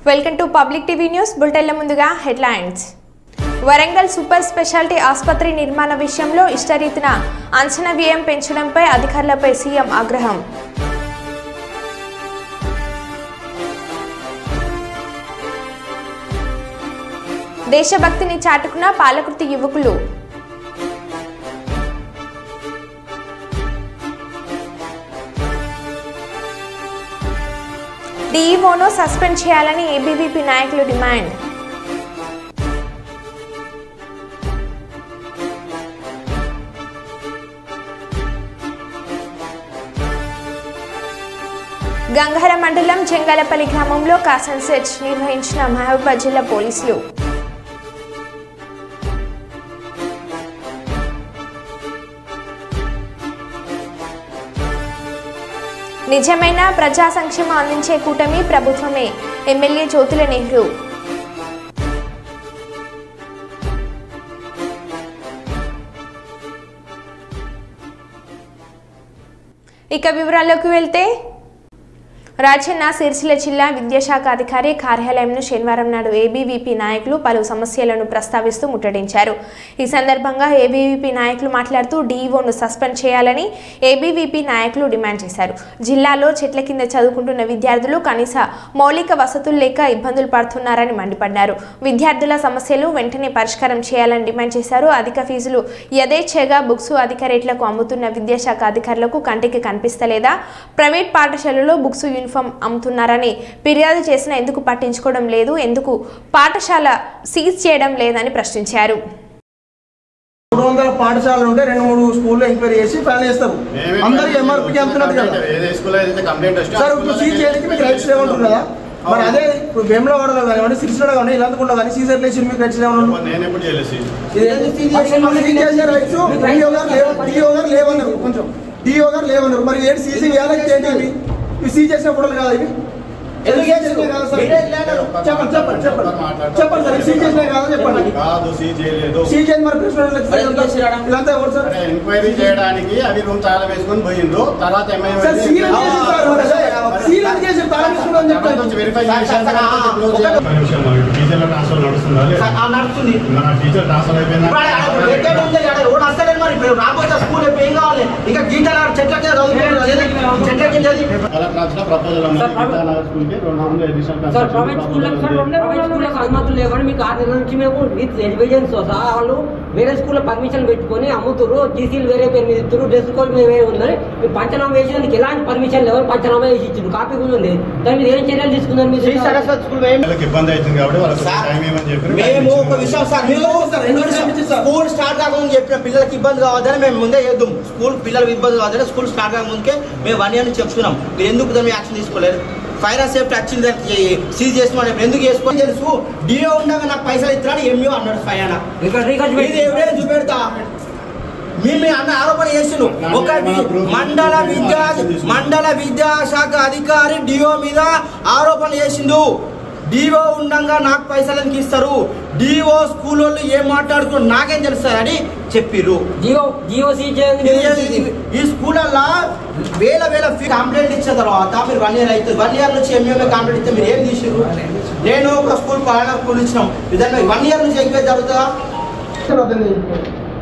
Welcome to public TV news బులెటిన్ల ముందుగా headlines. Warangal super speciality ఆసుపత్రి నిర్మాణ విషయంలో ఇష్టరీతిన అంచనా వ్యయం పెంచడంపై అధికారులపై సీఎం ఆగ్రహం. దేశభక్తిని చాటుకున్న పాలకుర్తి యువకులు. డీఈఓను సస్పెండ్ చేయాలని ఏబీవీపీ నాయకులు డిమాండ్. గంగహర మండలం చెంగలపల్లి గ్రామంలో కాసన్ సెర్చ్ నిర్వహించిన మహబూబాబాద్ జిల్లా పోలీసులు. నిజమైన ప్రజా సంక్షేమం అందించే కూటమి ప్రభుత్వమే ఎమ్మెల్యే జ్యోతుల నెహ్రూ. ఇక వివరాల్లోకి వెళ్తే రాజన్న సిరిసిల్ల జిల్లా విద్యాశాఖ అధికారి కార్యాలయంను శనివారం నాడు ఏబీవీపీ నాయకులు పలు సమస్యలను ప్రస్తావిస్తూ ముట్టడించారు. ఈ సందర్భంగా ఏబీవీపీ నాయకులు మాట్లాడుతూ డీఈఓను సస్పెండ్ చేయాలని ఏబీవీపీ నాయకులు డిమాండ్ చేశారు. జిల్లాలో చెట్ల కింద చదువుకుంటున్న విద్యార్థులు కనీస మౌలిక వసతులు లేక ఇబ్బందులు పడుతున్నారని మండిపడ్డారు. విద్యార్థుల సమస్యలు వెంటనే పరిష్కారం చేయాలని డిమాండ్ చేశారు. అధిక ఫీజులు యథేచ్ఛగా బుక్స్ అధిక రేట్లకు అమ్ముతున్న విద్యాశాఖ అధికారులకు కంటికి కనిపిస్తలేదా? ప్రైవేట్ పాఠశాలలో బుక్స్ అమ్ముతున్నారని ఫిర్యాదు చేసినా ఎందుకు పట్టించుకోవడం లేదు? ఎందుకు పాఠశాల సీజ్ చేయడం లేదని ప్రశ్నించారు. 300 పాఠశాలలు ఉంటే 2-3 స్కూల్లో ఎంక్వైరీ చేసి ప్లాన్ చేస్తారు. అందరికి ఎంఆర్పీకి అమ్ముతున్నారు కదా సార్. ఇప్పుడు సీజ్ చేయడానికి మీకు రైట్స్ లేవంటారు కదా. మరి అదే ఇప్పుడు వేములవాడలో కానివ్వండి, సిరిసిల్ల కానీ ఇలాంటికుండా కానీ సీజర్ లేచి మీకు రైట్స్ లేవన్నారు. కొంచెం డిఓ గారు లేవన్నారు. మరి ఏంటి సీజీ చేయాలి? ఏంటి సీజ్ చేసిన ఫోటోలు కాదు ఇవి? ఎంక్వైరీ చేయడానికి అవి రూమ్ తాళం వేసుకొని పోయిండ్రు. తర్వాత అనుమతులు లేవని మీకు 6 నెలల నుంచి మేము విత్ ఎవిడెన్స్ వాళ్ళు వేరే స్కూల్లో పర్మిషన్ పెట్టుకుని అమ్ముతురు. జీసీలు వేరే పేరు మీద ఇస్తారు. డ్రెస్ కోడ్ వేరే ఉందని మీరు పంచనామా వేసినందుకు ఎలాంటి పర్మిషన్ లేవని పంచనామా వేసి ఇచ్చింది. కాపీ కూడా ఉంది. దాని మీద ఏం చర్యలు తీసుకున్నారు మీరు? ఇబ్బంది అవుతుంది కాబట్టి మేము ఒక విషయం స్కూల్ స్టార్ట్ కాకముందు చెప్పిన పిల్లలకి ఇబ్బంది కావద్దని మేము ముందే చేద్దాం. స్కూల్ పిల్లలకు ఇబ్బంది కావద్దని స్కూల్ స్టార్ట్ కాకముందుకే మేము 1 year నుంచి చెప్తున్నాం. మీరు ఎందుకు దాన్ని యాక్షన్ తీసుకోలేదు? ఫైర్ అండ్ సేఫ్టీ వచ్చింది సీజ్ చేసుకున్నాడు. ఎందుకు చేసుకొని తెలుసు? డిఓ ఉండగా నాకు పైసలు ఇస్తాడు ఎంఈఓ అన్నాడు. ఫైన్ చూపెడతా మేము అన్న ఆరోపణ చేస్తున్నాం. ఒకటి మండల విద్యాశాఖ అధికారి డిఓ మీద ఆరోపణ చేసిండు. డిఓ ఉండగా నాకు పైసలు ఎందుకు ఇస్తారు? డిఓ స్కూల్ వాళ్ళు ఏం మాట్లాడుకున్నారు నాకేం తెలుస్తారని చెప్పిర్రు. ఈ స్కూళ్ళల్లో వేల ఫీ కంప్లైంట్ ఇచ్చిన తర్వాత మీరు 1 year అవుతుంది. 1 year నుంచి ఎంఏ కంప్లైంట్ ఇస్తే మీరు ఏం తీసిర్రు? నేను ఒక స్కూల్ స్కూల్ ఇచ్చినాం. విధంగా 1 year నుంచి ఎంక్వైరీ జరుగుతుందా?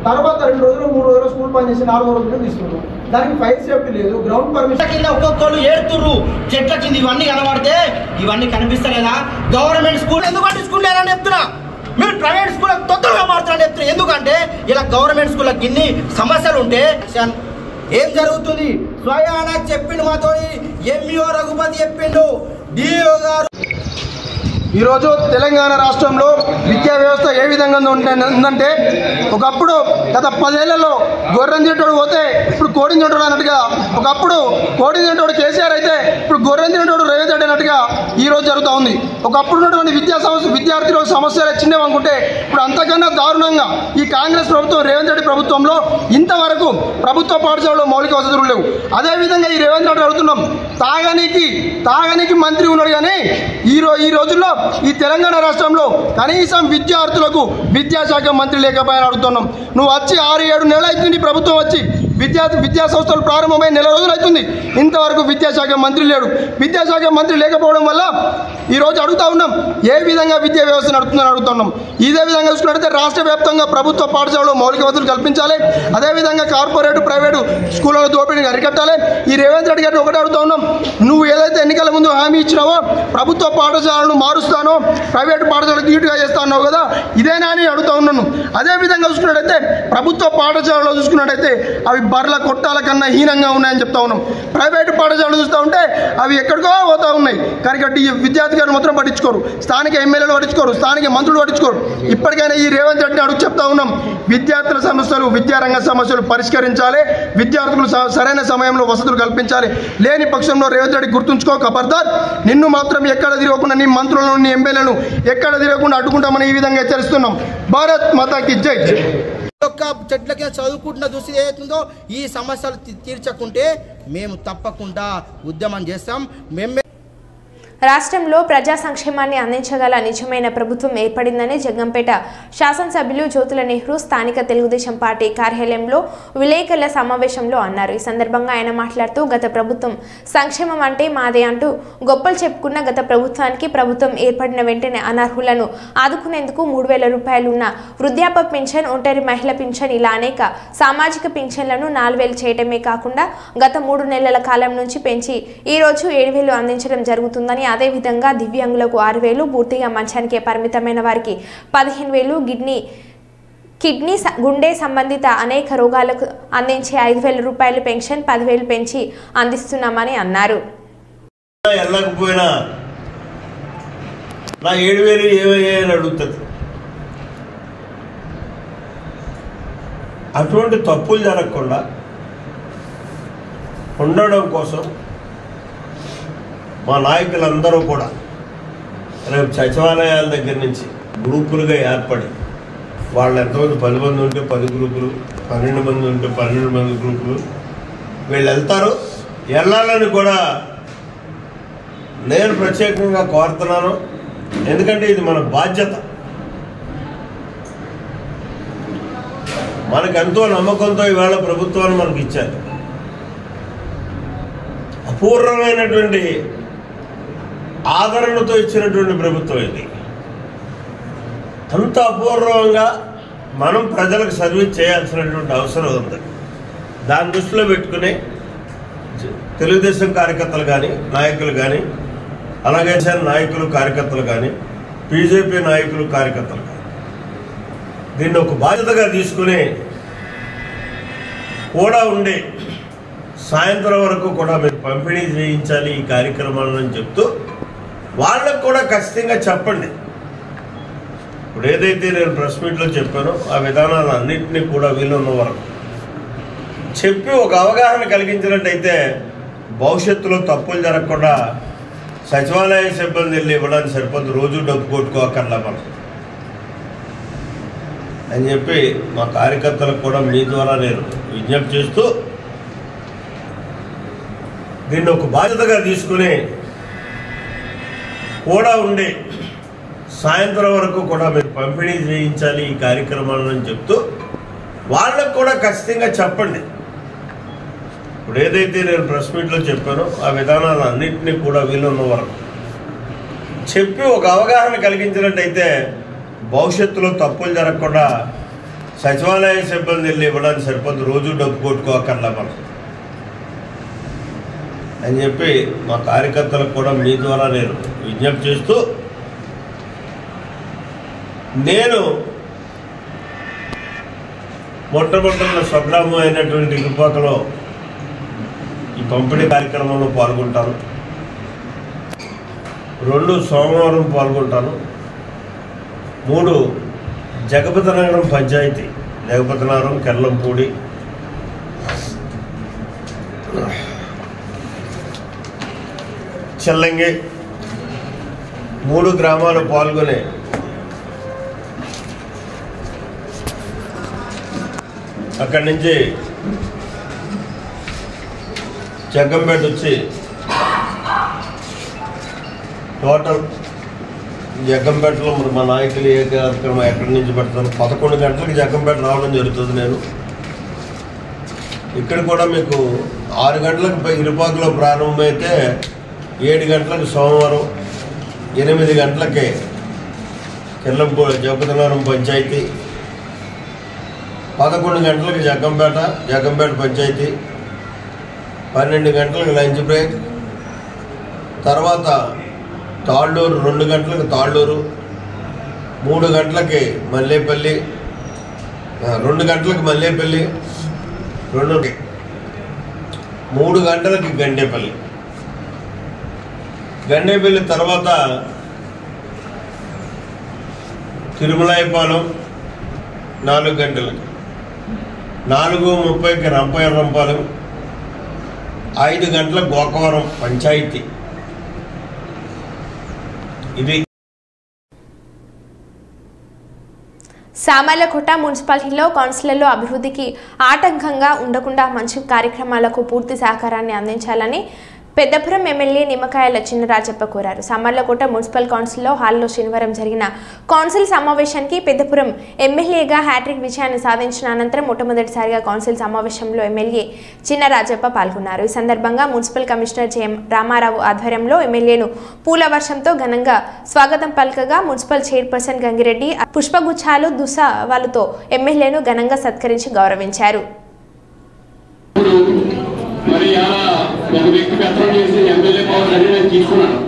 తర్వాత 2 రోజులు 3 రోజులు స్కూల్ పని చేసి 4వ రోజులు తీసుకున్నాం. దానికి ఫైర్ సేఫ్టీ లేదు, గ్రౌండ్ పర్మిషన్ కింద ఒక్కొక్కరు ఏడుతుర్రు. చెట్ల కింద ఇవన్నీ కనబడితే ఇవన్నీ కనిపిస్తలేదా? గవర్నమెంట్ స్కూల్ ఎందుకంటే స్కూల్ లేదని చెప్తున్నా. మీరు ప్రైవేట్ స్కూల్ తొందరగా మారుతారని చెప్తున్నారు. ఎందుకంటే ఇలా గవర్నమెంట్ స్కూళ్ళకి ఇన్ని సమస్యలు ఉంటే ఏం జరుగుతుంది? స్వయాన చెప్పిండు మాతో ఎంఈఓ రఘుపతి చెప్పిండు. డిఓ గారు ఈరోజు తెలంగాణ రాష్ట్రంలో విద్యా వ్యవస్థ ఏ విధంగా ఉందంటే ఒకప్పుడు గత 10 ఏళ్లలో గొర్రెం తింటోడు పోతే ఇప్పుడు కోడిని తింటోడు అన్నట్టుగా, ఒకప్పుడు కోడిని తింటోడు కేసీఆర్ అయితే ఇప్పుడు గొర్రెం తింటోడు రేవంత్ రెడ్డి అన్నట్టుగా ఈరోజు జరుగుతూ ఉంది. ఒకప్పుడు ఉన్నటువంటి విద్యార్థుల సమస్యలు చిన్నవి అనుకుంటే ఇప్పుడు అంతకన్నా దారుణంగా ఈ కాంగ్రెస్ ప్రభుత్వం రేవంత్ రెడ్డి ప్రభుత్వంలో ఇంతవరకు ప్రభుత్వ పాఠశాలలో మౌలిక వసతులు లేవు. అదేవిధంగా ఈ రేవంత్ రెడ్డి అడుగుతున్నాం, తాగనికి మంత్రి ఉన్నాడు కానీ ఈ రోజుల్లో ఈ తెలంగాణ రాష్ట్రంలో కనీసం విద్యార్థులకు విద్యాశాఖ మంత్రి లేకపోయినా అడుగుతున్నాం. నువ్వు వచ్చి 6-7 నెలలు అవుతుంది ప్రభుత్వం వచ్చి, విద్యా సంస్థలు ప్రారంభమై నెల రోజులు అవుతుంది, ఇంతవరకు విద్యాశాఖ మంత్రి లేడు. విద్యాశాఖ మంత్రి లేకపోవడం వల్ల ఈరోజు అడుగుతా ఉన్నాం, ఏ విధంగా విద్యా వ్యవస్థ నడుపుతుందని అడుగుతున్నాం. ఇదే విధంగా చూసుకున్నట్లయితే రాష్ట్ర వ్యాప్తంగా ప్రభుత్వ పాఠశాలలో మౌలిక వసతులు కల్పించాలి, అదేవిధంగా కార్పొరేట్ ప్రైవేటు స్కూళ్ళ దోపిడీని అరికట్టాలి. ఈ రేవంత్ రెడ్డి గారిని ఒకటే అడుగుతా ఉన్నాం, నువ్వు ఏదైతే ఎన్నికల ముందు హామీ ఇచ్చినావో ప్రభుత్వ పాఠశాలను మారుస్తానో ప్రైవేటు పాఠశాలకు ధీటుగా చేస్తా అన్నావు కదా, ఇదేనా అని అడుగుతా ఉన్నాను. అదేవిధంగా చూసుకున్నట్టయితే ప్రభుత్వ పాఠశాలలో చూసుకున్నట్టయితే అవి బర్ల కొట్టాల కన్నా హీనంగా ఉన్నాయని చెప్తా ఉన్నాం. ప్రైవేటు పాఠశాలలు చూస్తూ ఉంటే అవి ఎక్కడికో పోతా ఉన్నాయి. కాబట్టి ఈ విద్యార్థి గారు మాత్రం పట్టించుకోరు, స్థానిక ఎమ్మెల్యేలు పట్టించుకోరు, స్థానిక మంత్రులు పట్టించుకోరు. ఇప్పటికైనా ఈ రేవంత్ రెడ్డిని అడుగు చెప్తా ఉన్నాం, విద్యార్థుల సమస్యలు విద్యారంగ సమస్యలు పరిష్కరించాలి, విద్యార్థులు సరైన సమయంలో వసతులు కల్పించాలి. లేని పక్షంలో రేవంత్ రెడ్డి గుర్తుంచుకో ఖబర్దార్, నిన్ను మాత్రం ఎక్కడ తిరగకుండా, నీ మంత్రులను నీ ఎమ్మెల్యేలను ఎక్కడ తిరగకుండా అడ్డుకుంటామని ఈ విధంగా హెచ్చరిస్తున్నాం. భారత్ మాతాకి జై. ఒక్క చెట్లకే చదువుకుంటున్న దృష్టి ఏదైతుందో ఈ సమస్యలు తీర్చకుంటే మేము తప్పకుండా ఉద్యమం చేస్తాం. మేము రాష్ట్రంలో ప్రజా సంక్షేమాన్ని అందించగల నిజమైన ప్రభుత్వం ఏర్పడిందని జగ్గంపేట శాసనసభ్యులు జ్యోతుల నెహ్రూ స్థానిక తెలుగుదేశం పార్టీ కార్యాలయంలో విలేకరుల సమావేశంలో అన్నారు. ఈ సందర్భంగా ఆయన మాట్లాడుతూ గత ప్రభుత్వం సంక్షేమం అంటే మాదే అంటూ గొప్పలు చెప్పుకున్న గత ప్రభుత్వానికి ప్రభుత్వం ఏర్పడిన వెంటనే అనర్హులను ఆదుకునేందుకు 3,000 రూపాయలు ఉన్న వృద్ధాప్య పింఛన్, ఒంటరి మహిళ పింఛన్ ఇలా అనేక సామాజిక పింఛన్లను 4,000 చేయడమే కాకుండా గత 3 నెలల కాలం నుంచి పెంచి ఈ రోజు 7,000 అందించడం జరుగుతుందని, అదేవిధంగా దివ్యాంగులకు 6,000, పూర్తిగా మంచానికే పరిమితమైన వారికి 15,000, కిడ్నీ గుండె సంబంధిత అనేక రోగాలకు అందించే 5,000 రూపాయలు పెన్షన్ 10,000 పెంచి అందిస్తున్నామని అన్నారు. వెళ్ళకపోయినా నా 7,000 ఏమయ్యాయని అడుగుతుంది. అటువంటి తప్పులు జరగకుండా ఉండడం కోసం మా నాయకులందరూ కూడా రేపు సచివాలయాల దగ్గర నుంచి గ్రూపులుగా ఏర్పడి, వాళ్ళు ఎంతమంది 10 మంది ఉంటే 10 గ్రూపులు, 12 మంది ఉంటే 12 మంది గ్రూపులు, వీళ్ళు వెళ్తారు. వెళ్ళాలని కూడా నేను ప్రత్యేకంగా కోరుతున్నాను. ఎందుకంటే ఇది మన బాధ్యత. మనకెంతో నమ్మకంతో ఈవేళ ప్రభుత్వాన్ని మనకి ఇచ్చారు. అపూర్వమైనటువంటి ఆదరణతో ఇచ్చినటువంటి ప్రభుత్వం ఇది. అంత అపూర్వంగా మనం ప్రజలకు సర్వీస్ చేయాల్సినటువంటి అవసరం ఉంది. దాని దృష్టిలో పెట్టుకుని తెలుగుదేశం కార్యకర్తలు కానీ, నాయకులు కానీ, అలాగే నాయకులు కార్యకర్తలు కానీ, బీజేపీ నాయకులు కార్యకర్తలు కానీ దీన్ని ఒక బాధ్యతగా తీసుకుని కూడా ఉండి సాయంత్రం వరకు కూడా మీరు పంపిణీ చేయించాలి ఈ కార్యక్రమాలను చెప్తూ వాళ్ళకు కూడా ఖచ్చితంగా చెప్పండి. ఇప్పుడు ఏదైతే నేను ప్రెస్ మీట్లో చెప్పానో ఆ విధానాలు అన్నింటినీ కూడా వీలున్న వరకు చెప్పి ఒక అవగాహన కలిగించినట్టయితే భవిష్యత్తులో తప్పులు జరగకుండా సచివాలయ సిబ్బంది వెళ్ళి ఇవ్వడానికి సరిపోదు, రోజు డబ్బు కొట్టుకోకర్లా మనం అని చెప్పి మా కార్యకర్తలకు కూడా మీ ద్వారా నేను విజ్ఞప్తి చేస్తూ దీన్ని ఒక బాధ్యతగా తీసుకుని కూడా ఉండి సాయంత్రం వరకు కూడా మీరు పంపిణీ చేయించాలి ఈ కార్యక్రమాలను చెప్తూ వాళ్ళకు కూడా ఖచ్చితంగా చెప్పండి. ఇప్పుడు ఏదైతే నేను ప్రెస్ మీట్లో చెప్పానో ఆ విధానాలు అన్నింటినీ కూడా వీలున్న వరకు చెప్పి ఒక అవగాహన కలిగించినట్టయితే భవిష్యత్తులో తప్పులు జరగకుండా సచివాలయ సిబ్బంది వెళ్ళి ఇవ్వడానికి సరిపోదు, రోజు డబ్బు కొట్టుకోకర్లా మనం అని చెప్పి మా కార్యకర్తలకు కూడా మీ ద్వారా నేను విజ్ఞప్తి చేస్తూ నేను మొట్టమొదటి స్వగ్రామం అయినటువంటి ఇరుపాకలో ఈ పంపిణీ కార్యక్రమంలో పాల్గొంటాను. 2 సోమవారం పాల్గొంటాను. 3 జగపతినగరం పంచాయతీ, జగపతినగరం, కెర్లంపూడి, చెల్లంగి 3 గ్రామాలు పాల్గొనే అక్కడి నుంచి జగ్గంపేట వచ్చి టోటల్ జగ్గంపేటలో మరి మా నాయకులు ఏ కార్యక్రమం ఎక్కడి నుంచి పెడతారు 11 గంటలకు జగ్గంపేట రావడం జరుగుతుంది. నేను ఇక్కడ కూడా మీకు 6 గంటలకు ఇరుపాకులో ప్రారంభమైతే 7 గంటలకు సోమవారం, 8 గంటలకే జగపతినగరం పంచాయతీ, 11 గంటలకు జగ్గంపేట పంచాయతీ, 12 గంటలకు లంచ్ బ్రేక్, తర్వాత తాళ్ళూరు 2 గంటలకు తాళ్ళూరు, 3 గంటలకి మల్లేపల్లి, 2 గంటలకు మల్లేపల్లి, 3 గంటలకి గండేపల్లి తర్వాత తిరుమలాయపాలెం 4 గంటలకి, 4:30కి రంపాలెం, 5 గంటలకు గోకవరం పంచాయతీ. ఇది సామర్లకోట మున్సిపాలిటీలో కౌన్సిలర్లు అభివృద్ధికి ఆటంకంగా ఉండకుండా మంచి కార్యక్రమాలకు పూర్తి సహకారాన్ని అందించాలని పెద్దపురం ఎమ్మెల్యే నిమ్మకాయల చినరాజప్ప కోరారు. సామర్లకోట మున్సిపల్ కౌన్సిల్లో హాల్లో శనివారం జరిగిన కౌన్సిల్ సమావేశానికి పెద్దపురం ఎమ్మెల్యేగా హ్యాట్రిక్ విజయాన్ని సాధించిన అనంతరం మొట్టమొదటిసారిగా కౌన్సిల్ సమావేశంలో ఎమ్మెల్యే చినరాజప్ప పాల్గొన్నారు. ఈ సందర్భంగా మున్సిపల్ కమిషనర్ జె రామారావు ఆధ్వర్యంలో ఎమ్మెల్యేను పూల వర్షంతో ఘనంగా స్వాగతం పలకగా మున్సిపల్ చైర్పర్సన్ గంగిరెడ్డి పుష్పగుచ్చాలు దుసావాలతో ఎమ్మెల్యేను ఘనంగా సత్కరించి గౌరవించారు. మరి అలా ఒక వ్యక్తి పెత్తనం చేసి ఎమ్మెల్యే పవర్ అని నేను తీసుకున్నాను.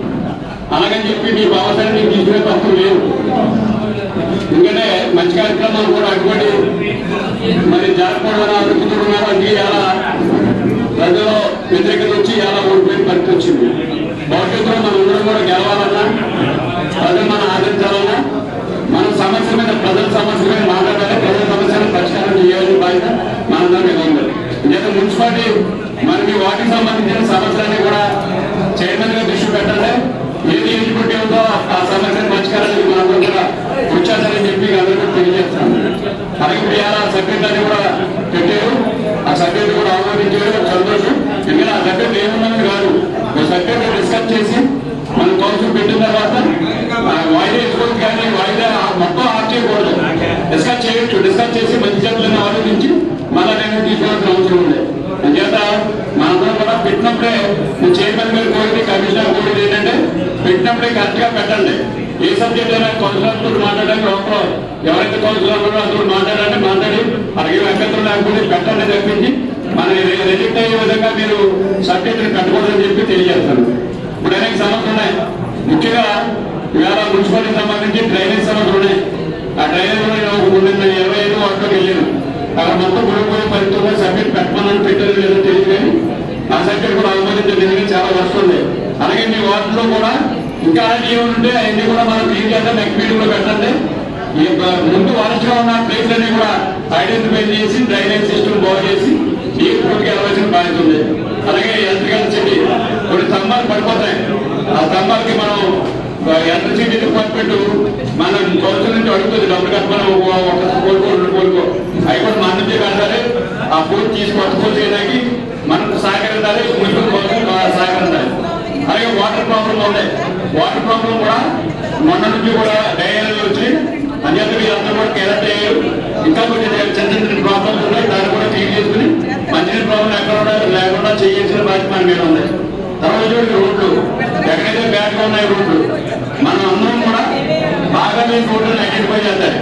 అలాగని చెప్పి మీ బాబాసారి నేను తీసుకునే తప్పు లేదు. ఎందుకంటే మంచి కార్యక్రమాలు కూడా అటువంటి మరి జాగ్రత్త అడుగుతున్నారు. అది అలా ప్రజల్లో వ్యతిరేకత వచ్చి అలా ఓడిపోయిన పరిస్థితి వచ్చింది. భవిష్యత్తులో మనం అందరం కూడా గెలవాలన్నా, ప్రజలు మనం ఆదరించాలన్నా, మన సమస్య మీద ప్రజల సమస్య మీద మాట్లాడాలి, ప్రజల సమస్యలను పరిష్కారం చేయాలని బాధ్యత మనందరం మీద ఉంది. లేదా మున్సిపాలిటీ మరి మీ వాటికి సంబంధించిన సమస్యలన్నీ కూడా చైర్మన్ గా దృష్టి పెట్టండి. ఏది ఎలిజిబిలిటీ ఉందో ఆ సమస్యను పరిష్కారానికి మనందరూ కూడా వచ్చేస్తారని చెప్పి అందరూ తెలియజేస్తాను. అలాగే ఇవాళ సబ్జెక్ట్ అని కూడా పెట్టారు. ఆ సబ్జెక్ట్ కూడా ఆమోదించారు, సంతోషం. ఎందుకంటే ఆ సబ్జెక్ట్ ఏమున్నది కాదు, ఒక సబ్జెక్ట్ డిస్కస్ చేసి మనం కౌన్సిల్ పెట్టిన తర్వాత వాయిదా వేసుకోవచ్చు, కానీ వాయిదా మొత్తం ఆఫ్ చేయకూడదు. డిస్కస్ చేయొచ్చు, డిస్కస్ చేసి మంచి చెట్లను ఆలోచించి మళ్ళా నేను తీసుకోవాల్సిన అవసరం ఉంది. అంచేత మనందరం కూడా పెట్టినప్పుడే చైర్మన్ గారు కోరిక, కమిషనర్ కోరిక ఏంటంటే పెట్టినప్పుడే కరెక్ట్ గా పెట్టండి. ఏ సబ్జెక్ట్ అయినా కౌన్సిలర్తో మాట్లాడడానికి లోపల ఎవరైతే కౌన్సిలర్ ఉన్నారో అందరూ మాట్లాడి అలాగే అభ్యంతరం లేకపోతే పెట్టండి తప్పించి మన రిజెక్ట్ అయ్యే విధంగా మీరు సబ్జెక్ట్ పెట్టకూడదని చెప్పి తెలియజేస్తాను. ఇప్పుడు అనేక సమస్యలు ఉన్నాయి. ముఖ్యంగా ఇవాళ మున్సిపాలిటీకి సంబంధించి డ్రైనేజ్ సమస్యలు ఉన్నాయి. ఆ డ్రైనేజ్ ముందు 25 వాటిలోకి వెళ్ళాను. అక్కడ మొత్తం గురిపోయే పరిస్థితుల్లో సబ్జెక్ట్ పెట్టమని పెట్టారు లేదో తెలియదు, కానీ ఆ సబ్జెక్ట్ కూడా ఆమోదించలేదు. ఎందుకంటే చాలా వస్తుంది. అలాగే మీ వార్డులో కూడా ఇంకా ఏముంటే అవన్నీ కూడా మనం క్లీన్ చేద్దాం, నెక్స్ట్ మీటింగ్ లో పెట్టండి. ముందు వరస్ట్గా ఉన్న ప్లేస్ అన్ని కూడా ఐడెంటిఫై చేసి డ్రైనేజ్ సిస్టమ్ బాగు చేసి నీరు పూర్తికి వెళ్ళవలసిన బాధ్యత ఉంది. అలాగే ఎలక్ట్రికల్ సిటీ కొన్ని స్తంభాలు పడిపోతాయి. ఆ స్తంభాలకి మనం ఎలక్ట్రిసిటీ డిపార్ట్మెంట్ మనం కౌన్సిల్ నుంచి అడుగుతుంది, డబ్బులు కట్టమని ఒక కోరుకో అవి కూడా మన నుంచే కట్టాలి. ఆ పూర్తి తీసుకొచ్చుకోవాలి చేయడానికి మనకు సహకరించాలి, మున్సిపల్ కౌన్సిల్ సహకరించాలి. అలాగే వాటర్ ప్రాబ్లం ఉంది. వాటర్ ప్రాబ్లం కూడా మొన్న నుంచి కూడా డైరీ వచ్చి అన్యతలు అందరూ కూడా కేరళ అయ్యారు. ఇంకా కొంచెం చిన్న చిన్న ప్రాబ్లమ్స్ ఉన్నాయి, దాన్ని కూడా క్లియర్ చేసుకుని మంచినీటి ప్రాబ్లం ఎక్కడ లేకుండా చేయాల్సిన బాధ్యత మన మీద ఉంది. తర్వాత చూడండి రోడ్లు ఎక్కడైతే బ్యాడ్గా ఉన్నాయి రోడ్లు మనం అందరం కూడా బాగా లేని రోడ్లను ఐడెంటిఫై చేస్తారు.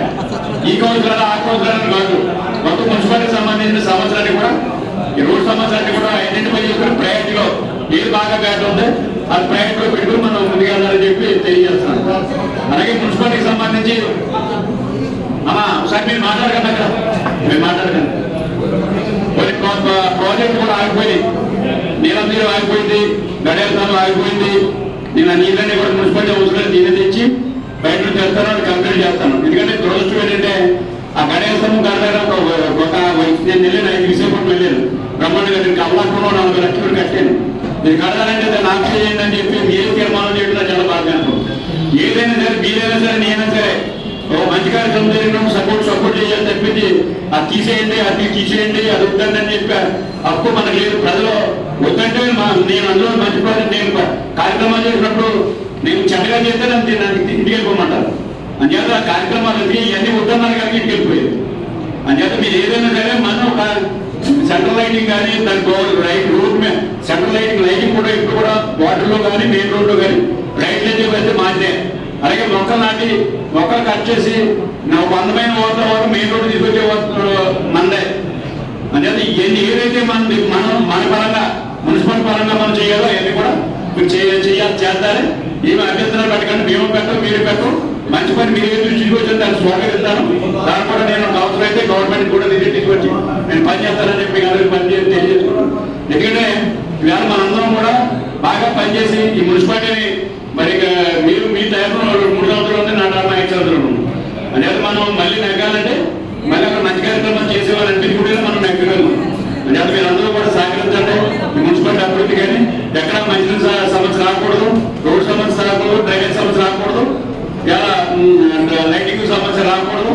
ఈ కౌన్సిలర్ ఆ కౌన్సిలర్ కాదు, మొత్తం మున్సిపాలిటీకి సంబంధించిన సమస్యలన్నీ కూడా ఈ రోడ్ సమస్యలన్నీ కూడా ఐడెంటిఫై చేసుకుని ప్రయారిటీలో ఏది బాగా బ్యాడ్ ఉంది అది ప్రయారిటీలో పెట్టుకుని మనం ముందుకెళ్ళాలని చెప్పి తెలియజేస్తున్నాం. అలాగే మున్సిపాలిటీకి సంబంధించి ఒకసారి మీరు మాట్లాడకండి, అక్కడ మీరు మాట్లాడకండి. కొన్ని ప్రాజెక్ట్ కూడా ఆగిపోయింది. నీలందరూ ఆగిపోయింది, గడియాలతో ఆగిపోయింది. నేను ఆ నీళ్ళని కూడా మున్సిపాలిటీ అవసరం దీన్ని తెచ్చి బయట నుంచి చేస్తాను, అది కంప్లీట్ చేస్తాను. ఎందుకంటే దురదృష్టం ఏంటంటే ఆ గడియాలతో కట్టడానికి ఒక నేను వెళ్ళాను, 5 విశాఖపట్నం వెళ్ళాను. బ్రహ్మాండంగా నేను కమలాపురంలో 40 లక్షలు కట్టాను. మీరు కడతానంటే దాన్ని ఆఫ్ చేయండి అని చెప్పి మీరే తీర్మానం చేయడం చాలా బాగా అనుకుంటున్నాను. ఏదైనా సరే మీరైనా సరే నేనైనా సరే మంచి కార్యక్రమం జరిగినప్పుడు సపోర్ట్ చేయాలి తప్పింది అది తీసేయండి అది తీసేయండి అది వద్దండి అని చెప్పి అప్పుడు మనకు లేదు. ప్రజలు వద్దంటే నేను అందులో మంచి ప్రాజెక్ట్ నేను కార్యక్రమాలు చేసినప్పుడు నేను చెడ్డగా చేస్తే నన్ను ఇంటికి వెళ్ళిపోమంటారు. అంచేత ఆ కార్యక్రమాలు ఇవన్నీ వద్దన్నారు కానీ ఇంటికి వెళ్ళిపోయేది. అంచేత మీరు ఏదైనా సరే మనం ఒక సెంట్రల్ లైటింగ్ కానీ దాని రోడ్ మీద సెంట్రల్ లైటింగ్ కూడా ఇప్పుడు కూడా వాటర్లో కానీ మెయిన్ రోడ్లో కానీ లైట్లు అయితే మాదే. అలాగే మొక్కలు నాటి మొక్కలు కట్ చేసి నాకు అందమైన వాతావరణం మెయిన్ రోడ్డు తీసుకొచ్చే మందే అనేది ఇవన్నీ ఏదైతే మన పరంగా మున్సిపల్ పరంగా మనం చేయాలో అవన్నీ కూడా మీరు చేద్దారని ఏమి అభ్యంతరాలు పెట్టకండి. మేము పెట్టం, మీరు పెట్టం. మంచి పని మీరు ఏది దృష్టికి వచ్చి దాన్ని స్వాగతిస్తాను. దాని కూడా నేను అవసరం అయితే గవర్నమెంట్ కూడా నిధి తీసుకొచ్చి నేను పని చేస్తానని చెప్పి అందరికి పని చేసి తెలియజేసుకున్నాను. ఎందుకంటే ఇవాళ మనందరం కూడా బాగా పనిచేసి ఈ మున్సిపాలిటీని మరి మీరు మీ తరఫున 3 సంవత్సరాలు ఉంది, నా టర్మ్ 5 సంవత్సరాలు ఉంది అనేది మనం మళ్ళీ నెగ్గాలంటే మళ్ళీ అక్కడ మంచి కార్యక్రమం చేసేవాళ్ళంటే ఇప్పుడు మనం నెగ్గగలం. అనేది మీరు అందరూ కూడా సహకరించండి. మున్సిపాలిటీ అభివృద్ధి కానీ ఎక్కడ మంచి సమస్య రాకూడదు, రోడ్ సమస్య రాకూడదు, డ్రైనేజ్ సమస్య రాకూడదు, లైటింగ్ సమస్య రాకూడదు,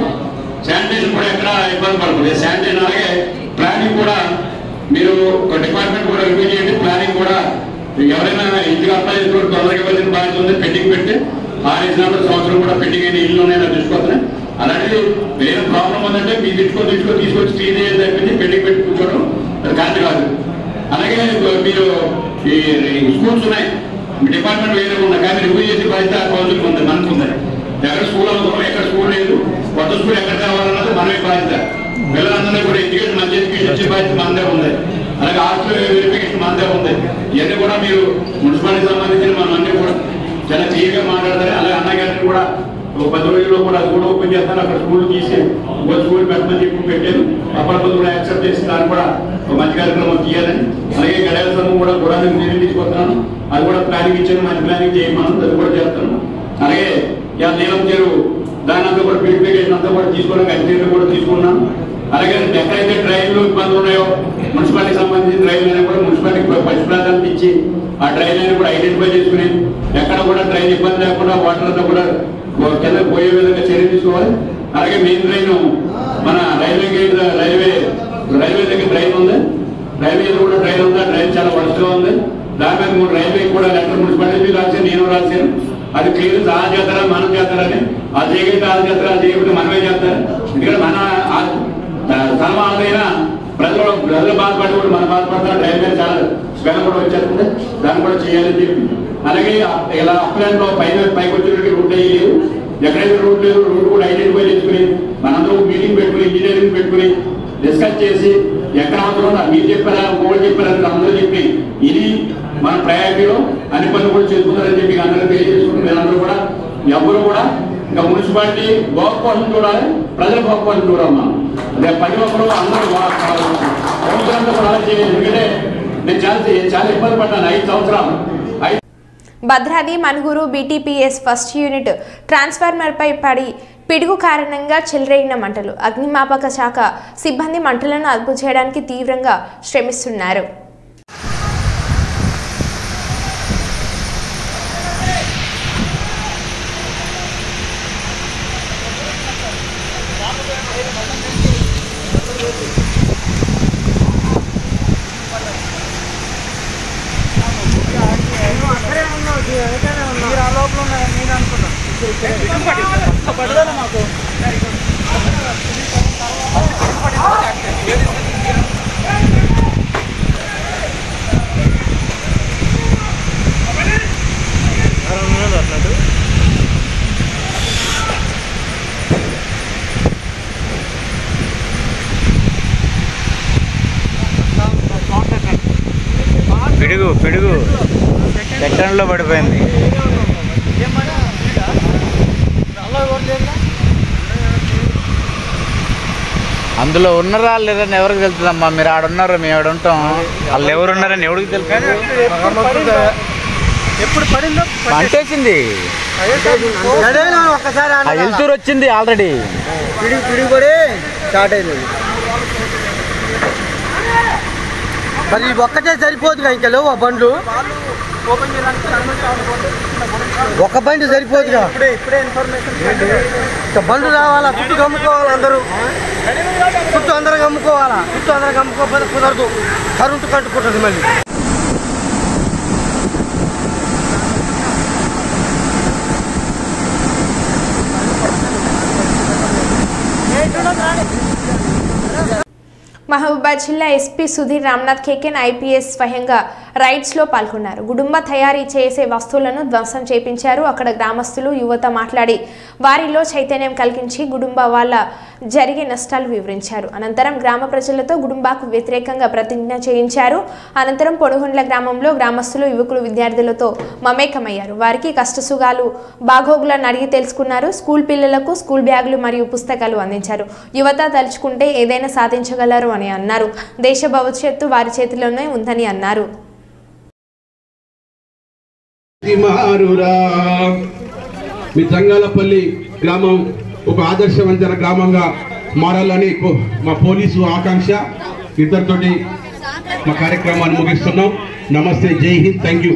శానిటేషన్ కూడా ఎక్కడ ఇబ్బంది పడకూడదు. శానిటేషన్ అలాగే ప్లానింగ్ కూడా మీరు ఒక డిపార్ట్మెంట్ కూడా రివ్యూ చేయండి. ప్లానింగ్ కూడా ఎవరైనా ఇంటికి అప్లై చేసుకుంటే తొందరగా ఇవ్వాల్సిన బాధ్యత ఉంది. పెండింగ్ పెట్టి 6 సంవత్సరం కూడా పెండింగ్ అయిన ఇల్లు ఉన్నాయని చూసుకోవద్దు. అలాంటిది వేరే ప్రాబ్లం ఉందంటే మీ తీసుకొచ్చి క్లీన్ చేసి తప్పించి పెండింగ్ పెట్టి కూర్చోవడం అది కరెక్ట్ కాదు. అలాగే మీరు ఈ స్కూల్స్ ఉన్నాయి, మీ డిపార్ట్మెంట్ వేరే ఉన్నాయి కానీ రివ్యూ చేసి బాధ్యత కౌన్సిల్కి ఉంది, మనకు ఉంది. ఎక్కడ స్కూల్ అవసరం, ఎక్కడ స్కూల్ లేదు, కొత్త స్కూల్ ఎక్కడ కావాలన్నది మనమే బాధ్యత. పిల్లలందరినీ కూడా ఎడ్యుకేషన్ మంచి ఎడ్యుకేషన్ ఇచ్చే బాధ్యత మనదే ఉంది. అలాగే హాస్టల్ వెరిఫికేషన్ మనదే ఉంది. ఇవన్నీ కూడా మీరు మున్సిపాలిటీకి సంబంధించిన మనం అన్ని కూడా చాలా క్లియర్గా మాట్లాడతారు. అలాగే అన్నగారిని కూడా 10 రోజుల్లో కూడా అది కూడా ఓపెన్ చేస్తాను. అక్కడ స్కూల్ తీసి ఇంకో స్కూల్ పెట్టమని చెప్పి పెట్టాను. అప్పటికొద్దు కూడా యాక్సెప్ట్ చేసి దాన్ని కూడా ఒక మంచి కార్యక్రమం తీయాలని. అలాగే గడియాల సంఘం కూడా గురానికి నేను తీసుకొస్తున్నాను. అది కూడా ప్లానింగ్ ఇచ్చాను, మంచి ప్లానింగ్ చేయమని అది కూడా చేస్తాను. అలాగే నీలం చెరువు దాని అంతా కూడా ప్యూరిఫికేషన్ అంతా కూడా తీసుకోవడానికి అధికారులు కూడా తీసుకున్నాను. అలాగే ఎక్కడైతే డ్రైన్లు ఇబ్బందులు ఉన్నాయో మున్సిపాలిటీకి సంబంధించిన డ్రైన్లైనా కూడా మున్సిపాలిటీకి ఫస్ట్ ప్రాధాన్యత ఇచ్చి ఆ డ్రైన్లైనా కూడా ఐడెంటిఫై చేసుకుని ఎక్కడ కూడా డ్రైన్ ఇబ్బంది లేకుండా వాటర్ అంతా కూడా కింద పోయే విధంగా చర్య తీసుకోవాలి. అలాగే మెయిన్ డ్రైన్ మన రైల్వే గేట్ రైల్వే దగ్గర డ్రైన్ ఉంది, రైల్వే కూడా డ్రైన్ ఉంది. ఆ డ్రైన్ చాలా వరుసగా ఉంది. దాని మీద 3 రైల్వే కూడా లెటర్ మున్సిపాలిటీ రాశాను, నేను రాశాను. అది క్లియర్ ఆ చేస్తారా మనం చేస్తారని, అది చేయగలిగితే అది చేస్తారా, అది చేయకపోతే మనమే చేస్తారు. ఎందుకంటే మన స్థలం ఆదైనా ప్రజలు బాధపడి కూడా మనం బాధపడతాం. రైల్వే చాలా స్మెల్ కూడా వచ్చేస్తుంది, దాన్ని కూడా చేయాలని చెప్పి. అలాగే ఇలా అప్లాన్లో పైకి వచ్చేటికి రోడ్డు అయ్యేది, ఎక్కడైతే రోడ్ లేదు రోడ్డు కూడా ఐడెంటిఫై చేసుకుని మనందరూ మీటింగ్ పెట్టుకుని ఇంజనీరింగ్ పెట్టుకుని డిస్కస్ చేసి ఎక్కడ అవసరం మీరు చెప్పారా ఇంకోటి చెప్పారా అందరూ చెప్పి ఇది మన ప్రయారిటీలో అన్ని పనులు కూడా చేసుకుంటారని చెప్పి అందరూ తెలియజేసుకుంటారు. మీరందరూ కూడా ఎవరు కూడా ఇంకా మున్సిపాలిటీ గోప కోసం చూడాలి, ప్రజల గోప కోసం చూడాలి. మనం అదే పని ఒక్కరు అందరూ కూడా అలా చేయాలి. ఎందుకంటే నేను చాలా ఇబ్బంది పడ్డాను 5 సంవత్సరాలు. Bhadradri Manuguru BTPS first unit ట్రాన్స్ఫార్మర్పై పడి పిడుగు కారణంగా చెలరేగిన మంటలు. అగ్నిమాపక శాఖ సిబ్బంది మంటలను అదుపు చేయడానికి తీవ్రంగా శ్రమిస్తున్నారు. పిడుగు చట్టంలో పడిపోయింది. అందులో ఉన్నారా లేదని ఎవరికి తెలుస్తుందమ్మా? మీరు ఆడున్నారు, మేము ఆడ ఉంటాం. వాళ్ళు ఎవరున్నారని ఎవరికి తెలుసు? అంటేసింది వెళ్తూరు వచ్చింది ఆల్రెడీ. పిడిపడి స్టార్ట్ అయింది. మరి ఒక్కటే సరిపోదుగా, ఇంకా లేవు ఆ బండ్లు. ఒక బండి సరిపోదుగా, బండ్లు రావాలా, చుట్టూ కమ్ముకోవాలి అందరూ, చుట్టూ అందరూ కమ్ముకోవాలా. చుట్టూ అందరూ కమ్ముకోకపోతే కుదరదు, కరెంటు కట్టుకుంటుంది మళ్ళీ. మహబూబాబాద్ జిల్లా ఎస్పీ సుధీర్ రామ్నాథ్ కేకెన్ ఐపీఎస్ స్వయంగా రైడ్స్లో పాల్గొన్నారు. గుడుంబ తయారీ చేసే వస్తువులను ధ్వంసం చేపించారు. అక్కడ గ్రామస్తులు యువత మాట్లాడి వారిలో చైతన్యం కలిగించి గుడుంబ వాళ్ళ జరిగే నష్టాలు వివరించారు. అనంతరం గ్రామ ప్రజలతో గుడుంబాకు వ్యతిరేకంగా ప్రతిజ్ఞ చేయించారు. అనంతరం పొడుగుండ్ల గ్రామంలో గ్రామస్తులు యువకులు విద్యార్థులతో మమేకమయ్యారు. వారికి కష్టసుగాలు బాగోగులను అడిగి తెలుసుకున్నారు. స్కూల్ పిల్లలకు స్కూల్ బ్యాగులు మరియు పుస్తకాలు అందించారు. యువత తలుచుకుంటే ఏదైనా సాధించగలరు అని అన్నారు. దేశ భవిష్యత్తు వారి చేతిలోనే ఉందని అన్నారు. మీ తంగాలపల్లి గ్రామం ఒక ఆదర్శవంతమైన గ్రామంగా మారాలని మా పోలీసు ఆకాంక్ష. ఇద్దరితోటి మా కార్యక్రమాన్ని ముగిస్తున్నాం. నమస్తే, జై Hind, thank you.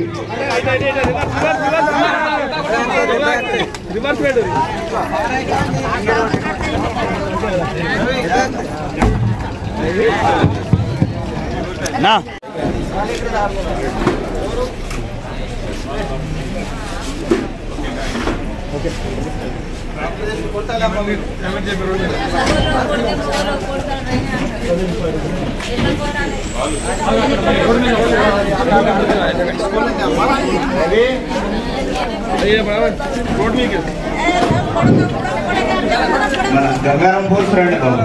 Gangaram force రండి బాబు.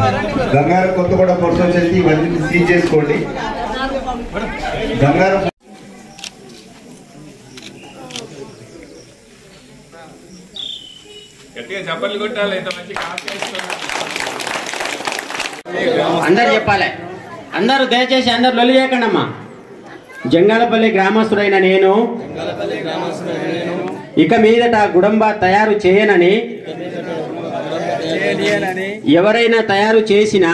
గంగారం కొత్తగూడ ఫోర్స్ వచ్చేసి ఇవన్నీ సీజ్ చేసుకోండి. గంగారం అందరు చెప్పాలి. అందరూ దయచేసి అందరు లొల్లి చేయకండి అమ్మా. జంగాలపల్లి గ్రామస్తుడైన నేను ఇక మీదట గుడంబ తయారు చేయనని, ఎవరైనా తయారు చేసినా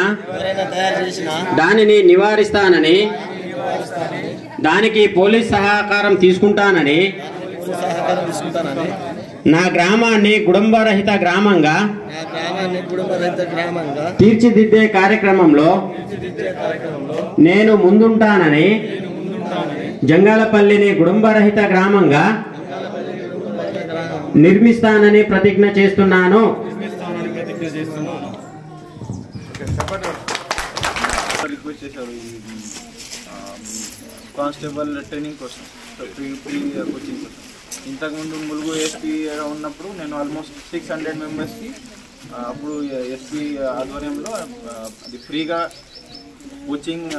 దానిని నివారిస్తానని, దానికి పోలీస్ సహకారం తీసుకుంటానని, నా గ్రామాన్ని గుడంబరహిత గ్రామంగా తీర్చిదిద్దే కార్యక్రమంలో నేను ముందుంటానని, జంగాలపల్లిని గుడంబరహిత గ్రామంగా నిర్మిస్తానని ప్రతిజ్ఞ చేస్తున్నాను. కానిస్టేబుల్ ట్రైనింగ్ కోసం, ప్రీ కోచింగ్ కోసం. ఇంతకుముందు ములుగు ఎస్పీ ఉన్నప్పుడు నేను ఆల్మోస్ట్ 600 మెంబర్స్కి అప్పుడు ఎస్పీ ఆధ్వర్యంలో అది ఫ్రీగా కోచింగ్,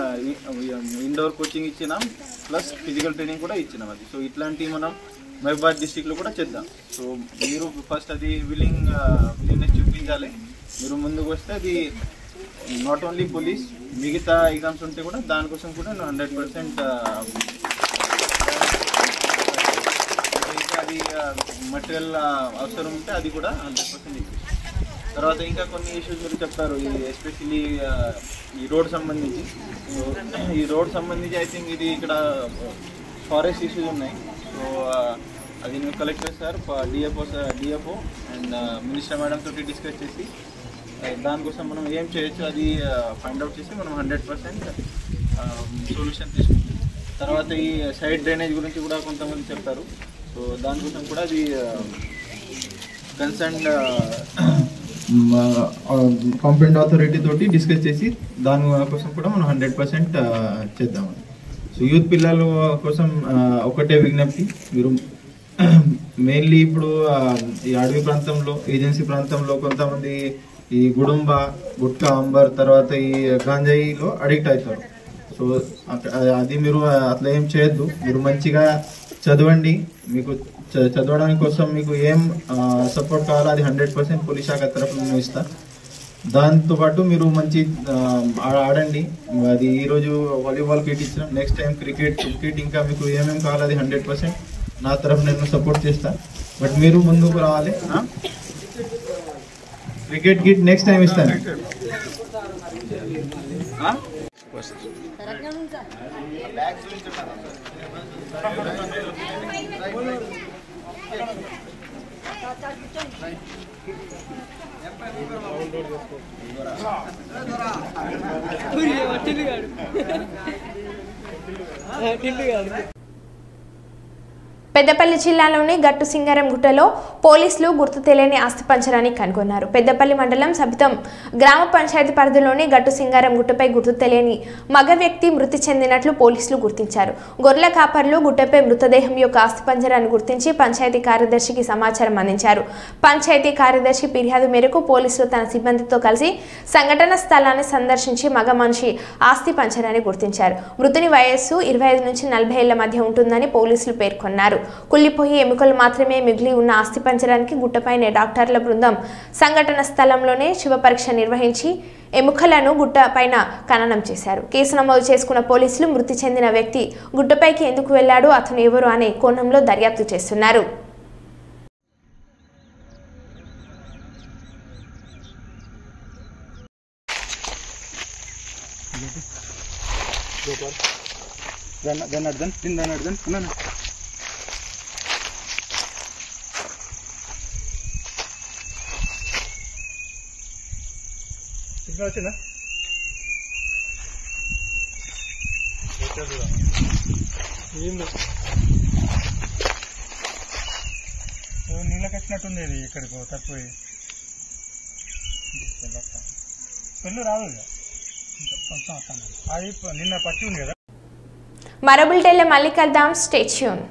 ఇండోర్ కోచింగ్ ఇచ్చినాం, ప్లస్ ఫిజికల్ ట్రైనింగ్ కూడా ఇచ్చినాం. అది సో ఇట్లాంటివి మనం మహబూబాబాద్ డిస్టిక్లో కూడా చేద్దాం. సో మీరు ఫస్ట్ అది విల్లింగ్నెస్ చూపించాలి. మీరు ముందుకు వస్తే అది నాట్ ఓన్లీ పోలీస్, మిగతా ఎగ్జామ్స్ ఉంటే కూడా దానికోసం కూడా 100% అది మెటీరియల్ అవసరం ఉంటే అది కూడా 100% ఇచ్చేసి. తర్వాత ఇంకా కొన్ని ఇష్యూస్ మీరు చెప్తారు, ఎస్పెషల్లీ ఈ రోడ్ సంబంధించి. సో ఈ రోడ్ సంబంధించి ఐ థింక్ ఇది ఇక్కడ ఫారెస్ట్ ఇష్యూస్ ఉన్నాయి. సో అది నేను collector sir, DFO and minister madam తోటి డిస్కస్ చేసి దానికోసం మనం ఏం చేయొచ్చు అది ఫైండ్ అవుట్ చేసి మనం 100% సొల్యూషన్ తీసుకుంటాం. తర్వాత ఈ సైడ్ డ్రైనేజ్ గురించి కూడా కొంతమంది చెప్తారు. సో దానికోసం కూడా అది కన్సర్న్ కాంపిటెంట్ అథారిటీ తోటి డిస్కస్ చేసి దానికోసం కూడా మనం 100% చేద్దామని. సో యూత్ పిల్లల కోసం ఒకటే విజ్ఞప్తి, మీరు మెయిన్లీ ఇప్పుడు ఈ అడవి ప్రాంతంలో, ఏజెన్సీ ప్రాంతంలో కొంతమంది ఈ గుడుంబ, గుట్కా, అంబర్, తర్వాత ఈ గాంజాయిలో అడిక్ట్ అవుతారు. సో అది మీరు అట్లా ఏం చేయొద్దు. మీరు మంచిగా చదవండి. మీకు చదవడానికి కోసం మీకు ఏం సపోర్ట్ కావాలో అది 100% పోలీస్ శాఖ తరఫున నేను ఇస్తాను. దాంతోపాటు మీరు మంచి ఆడండి. అది ఈరోజు వాలీబాల్ కిట్ ఇచ్చినాం, నెక్స్ట్ టైం క్రికెట్ ఇంకా మీకు ఏమేమి కావాలో అది 100% నా తరఫున నేను సపోర్ట్ చేస్తాను. బట్ మీరు ముందుకు రావాలి. క్రికెట్ కిట్ నెక్స్ట్ టైం ఇస్తాను. పెద్దపల్లి జిల్లాలోని గట్టు సింగారం గుట్టలో పోలీసులు గుర్తు తెలియని ఆస్తి పంజరాన్ని కనుగొన్నారు. పెద్దపల్లి మండలం సబితం గ్రామ పంచాయతీ పరిధిలోని గట్టు సింగారం గుట్టపై గుర్తు తెలియని మగ వ్యక్తి మృతి చెందినట్లు పోలీసులు గుర్తించారు. గొర్రెల కాపర్లు గుట్టపై మృతదేహం యొక్క ఆస్తి పంజరాన్ని గుర్తించి పంచాయతీ కార్యదర్శికి సమాచారం అందించారు. పంచాయతీ కార్యదర్శి ఫిర్యాదు మేరకు పోలీసులు తన సిబ్బందితో కలిసి సంఘటన స్థలాన్ని సందర్శించి మగ మనిషి ఆస్తి పంజరాన్ని గుర్తించారు. మృతుని వయస్సు 25 నుంచి 40 ఏళ్ల మధ్య ఉంటుందని పోలీసులు పేర్కొన్నారు. కుళ్ళిపోయి ఎముకలు మాత్రమే మిగిలి ఉన్న ఆస్తి పంజరానికి గుట్టపైనే డాక్టర్ల బృందం సంఘటన స్థలంలోనే శివ పరీక్ష నిర్వహించి ఎముకలను గుట్ట పైన ఖననం చేశారు. కేసు నమోదు చేసుకున్న పోలీసులు మృతి చెందిన వ్యక్తి గుట్టపైకి ఎందుకు వెళ్లాడు, అతను ఎవరు అనే కోణంలో దర్యాప్తు చేస్తున్నారు. వచ్చిందా నీళ్ళకి వచ్చినట్టుంది. ఇది ఇక్కడికి తక్కువ పెళ్ళు రాదు కొంచెం వస్తాను. అది నిన్న పచ్చి ఉంది కదా. మరో బులెటిన్లో మళ్ళీ కలుద్దాం. Stay tune.